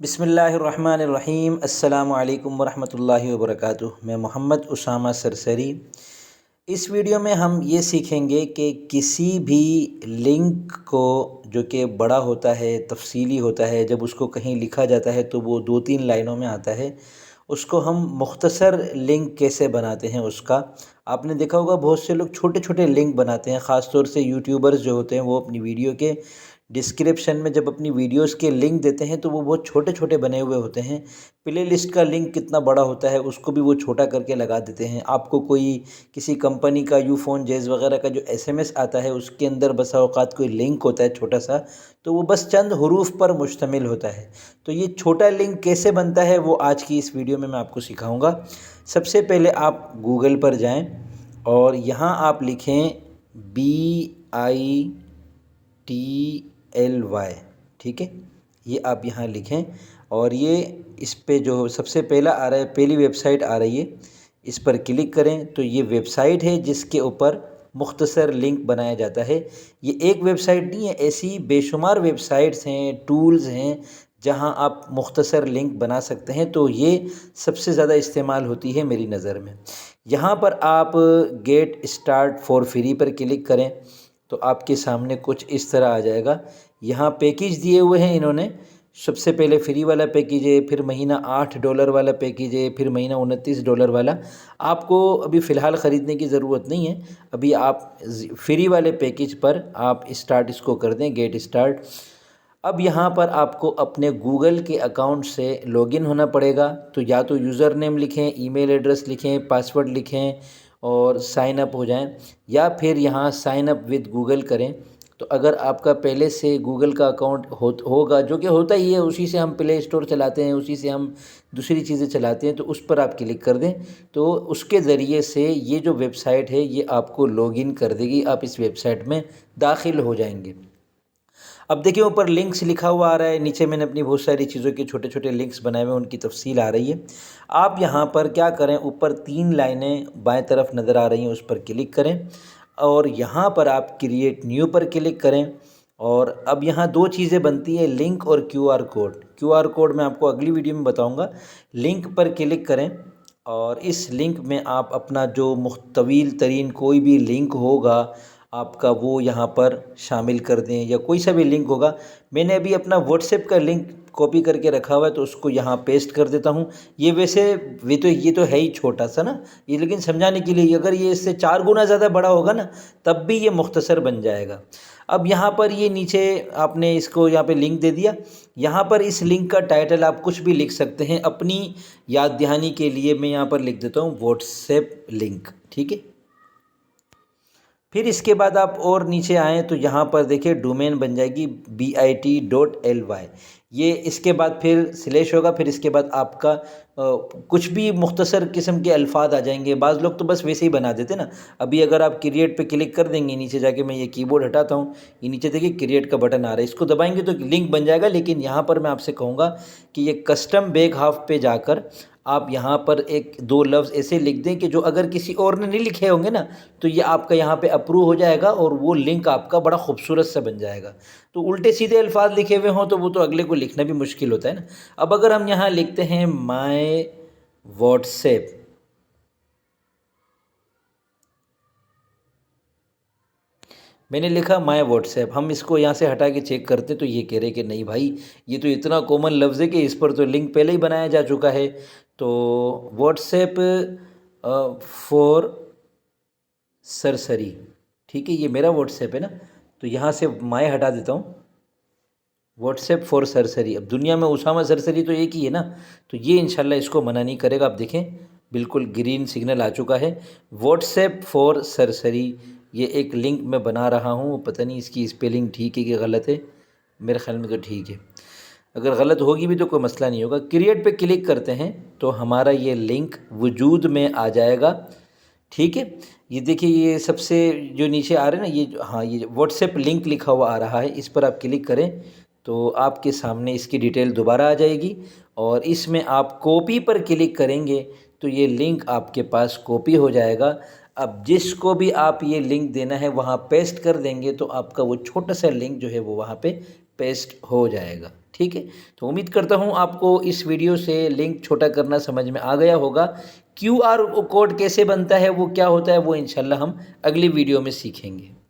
بسم اللہ الرحمن الرحیم۔ السلام علیکم ورحمۃ اللہ وبرکاتہ۔ میں محمد اسامہ سرسری۔ اس ویڈیو میں ہم یہ سیکھیں گے کہ کسی بھی لنک کو جو کہ بڑا ہوتا ہے، تفصیلی ہوتا ہے، جب اس کو کہیں لکھا جاتا ہے تو وہ 2-3 لائنوں میں آتا ہے، اس کو ہم مختصر لنک کیسے بناتے ہیں اس کا آپ نے دیکھا ہوگا۔ بہت سے لوگ چھوٹے چھوٹے لنک بناتے ہیں، خاص طور سے یوٹیوبرز جو ہوتے ہیں وہ اپنی ویڈیو کے ڈسکرپشن میں جب اپنی ویڈیوز کے لنک دیتے ہیں تو وہ بہت چھوٹے چھوٹے بنے ہوئے ہوتے ہیں۔ پلے لسٹ کا لنک کتنا بڑا ہوتا ہے اس کو بھی وہ چھوٹا کر کے لگا دیتے ہیں۔ آپ کو کوئی کسی کمپنی کا یو فون جیز وغیرہ کا جو SMS آتا ہے اس کے اندر بسا اوقات کوئی لنک ہوتا ہے چھوٹا سا، تو وہ بس چند حروف پر مشتمل ہوتا ہے۔ تو یہ چھوٹا لنک کیسے بنتا ہے وہ آج کی اس ویڈیو میں آپ کو سکھاؤں گا۔ سب سے پہلے آپ گوگل پر جائیں اور یہاں آپ لکھیں BITLY، ٹھیک ہے، یہ آپ یہاں لکھیں اور یہ اس پہ جو سب سے پہلا آ رہا ہے، پہلی ویب سائٹ آ رہی ہے، اس پر کلک کریں تو یہ ویب سائٹ ہے جس کے اوپر مختصر لنک بنایا جاتا ہے۔ یہ ایک ویب سائٹ نہیں ہے، ایسی بے شمار ویب سائٹس ہیں، ٹولز ہیں جہاں آپ مختصر لنک بنا سکتے ہیں، تو یہ سب سے زیادہ استعمال ہوتی ہے میری نظر میں۔ یہاں پر آپ گیٹ اسٹارٹ فار فری پر کلک کریں تو آپ کے سامنے کچھ اس طرح آ جائے گا۔ یہاں پیکیج دیے ہوئے ہیں انہوں نے، سب سے پہلے فری والا پیکیج ہے، پھر مہینہ $8 والا پیکیج ہے، پھر مہینہ $29 والا۔ آپ کو ابھی فی الحال خریدنے کی ضرورت نہیں ہے، ابھی آپ فری والے پیکیج پر آپ اسٹارٹ اس کو کر دیں، گیٹ اسٹارٹ۔ اب یہاں پر آپ کو اپنے گوگل کے اکاؤنٹ سے لاگ ان ہونا پڑے گا، تو یا تو یوزر نیم لکھیں، ای میل ایڈریس لکھیں، پاسورڈ لکھیں اور سائن اپ ہو جائیں، یا پھر یہاں سائن اپ ود گوگل کریں۔ تو اگر آپ کا پہلے سے گوگل کا اکاؤنٹ ہوگا، جو کہ ہوتا ہی ہے، اسی سے ہم پلے اسٹور چلاتے ہیں، اسی سے ہم دوسری چیزیں چلاتے ہیں، تو اس پر آپ کلک کر دیں تو اس کے ذریعے سے یہ جو ویب سائٹ ہے یہ آپ کو لاگ ان کر دے گی، آپ اس ویب سائٹ میں داخل ہو جائیں گے۔ اب دیکھیں اوپر لنکس لکھا ہوا آ رہا ہے، نیچے میں نے اپنی بہت ساری چیزوں کے چھوٹے چھوٹے لنکس بنائے ہوئے، ان کی تفصیل آ رہی ہے۔ آپ یہاں پر کیا کریں، اوپر 3 لائنیں بائیں طرف نظر آ رہی ہیں، اس پر کلک کریں اور یہاں پر آپ کریٹ نیو پر کلک کریں۔ اور اب یہاں 2 چیزیں بنتی ہیں، لنک اور QR کوڈ۔ QR کوڈ میں آپ کو اگلی ویڈیو میں بتاؤں گا۔ لنک پر کلک کریں اور اس لنک میں آپ اپنا جو طویل ترین کوئی بھی لنک ہوگا آپ کا وہ یہاں پر شامل کر دیں، یا کوئی سا بھی لنک ہوگا۔ میں نے ابھی اپنا واٹس ایپ کا لنک کاپی کر کے رکھا ہوا ہے تو اس کو یہاں پیسٹ کر دیتا ہوں۔ یہ ویسے یہ تو ہے ہی چھوٹا سا نا، یہ لیکن سمجھانے کے لیے، اگر یہ اس سے 4 گنا زیادہ بڑا ہوگا نا تب بھی یہ مختصر بن جائے گا۔ اب یہاں پر یہ نیچے آپ نے اس کو یہاں پہ لنک دے دیا، یہاں پر اس لنک کا ٹائٹل آپ کچھ بھی لکھ سکتے ہیں۔ اپنی یاد دہانی کے لیے میں یہاں پر لکھ دیتا ہوں واٹس ایپ لنک، ٹھیک ہے۔ پھر اس کے بعد آپ اور نیچے آئیں تو یہاں پر دیکھیں ڈومین بن جائے گی bit.ly، یہ اس کے بعد پھر سلیش ہوگا، پھر اس کے بعد آپ کا کچھ بھی مختصر قسم کے الفاظ آ جائیں گے۔ بعض لوگ تو بس ویسے ہی بنا دیتے نا۔ ابھی اگر آپ کریٹ پہ کلک کر دیں گے، نیچے جا کے میں یہ کی بورڈ ہٹاتا ہوں، یہ نیچے دیکھیں کریٹ کا بٹن آ رہا ہے، اس کو دبائیں گے تو لنک بن جائے گا۔ لیکن یہاں پر میں آپ سے کہوں گا کہ یہ کسٹم بیک ہاف پہ جا کر آپ یہاں پر 1-2 لفظ ایسے لکھ دیں کہ جو اگر کسی اور نے نہیں لکھے ہوں گے نا تو یہ آپ کا یہاں پہ اپروو ہو جائے گا اور وہ لنک آپ کا بڑا خوبصورت سا بن جائے گا۔ تو الٹے سیدھے الفاظ لکھے ہوئے ہوں تو وہ تو اگلے کو لکھنا بھی مشکل ہوتا ہے نا۔ اب اگر ہم یہاں لکھتے ہیں مائی واٹس ایپ، میں نے لکھا مائی واٹس ایپ، ہم اس کو یہاں سے ہٹا کے چیک کرتے تو یہ کہہ رہے کہ نہیں بھائی یہ تو اتنا کامن لفظ ہے کہ اس پر تو لنک پہلے ہی بنایا جا چکا ہے۔ تو واٹس ایپ فور سرسری، ٹھیک ہے، یہ میرا واٹس ایپ ہے نا، تو یہاں سے مائی ہٹا دیتا ہوں، واٹس ایپ فور سرسری۔ اب دنیا میں اسامہ سرسری تو ایک ہی ہے نا، تو یہ انشاءاللہ اس کو منع نہیں کرے گا۔ آپ دیکھیں بالکل گرین سگنل آ چکا ہے، واٹس ایپ فور سرسری۔ یہ ایک لنک میں بنا رہا ہوں، پتہ نہیں اس کی اسپیلنگ ٹھیک ہے کہ غلط ہے، میرے خیال میں تو ٹھیک ہے، اگر غلط ہوگی بھی تو کوئی مسئلہ نہیں ہوگا۔ کریٹ پہ کلک کرتے ہیں تو ہمارا یہ لنک وجود میں آ جائے گا، ٹھیک ہے۔ یہ دیکھیے یہ سب سے جو نیچے آ رہے ہیں نا، یہ ہاں یہ واٹس ایپ لنک لکھا ہوا آ رہا ہے، اس پر آپ کلک کریں تو آپ کے سامنے اس کی ڈیٹیل دوبارہ آ جائے گی، اور اس میں آپ کاپی پر کلک کریں گے تو یہ لنک آپ کے پاس کاپی ہو جائے گا۔ اب جس کو بھی آپ یہ لنک دینا ہے وہاں پیسٹ کر دیں گے تو آپ کا وہ چھوٹا سا لنک جو ہے وہ وہاں پہ پیسٹ ہو جائے گا، ٹھیک۔ ٹھیک ہے، تو امید کرتا ہوں آپ کو اس ویڈیو سے لنک چھوٹا کرنا سمجھ میں آ گیا ہوگا۔ QR کوڈ کیسے بنتا ہے، وہ کیا ہوتا ہے، وہ انشاءاللہ ہم اگلی ویڈیو میں سیکھیں گے۔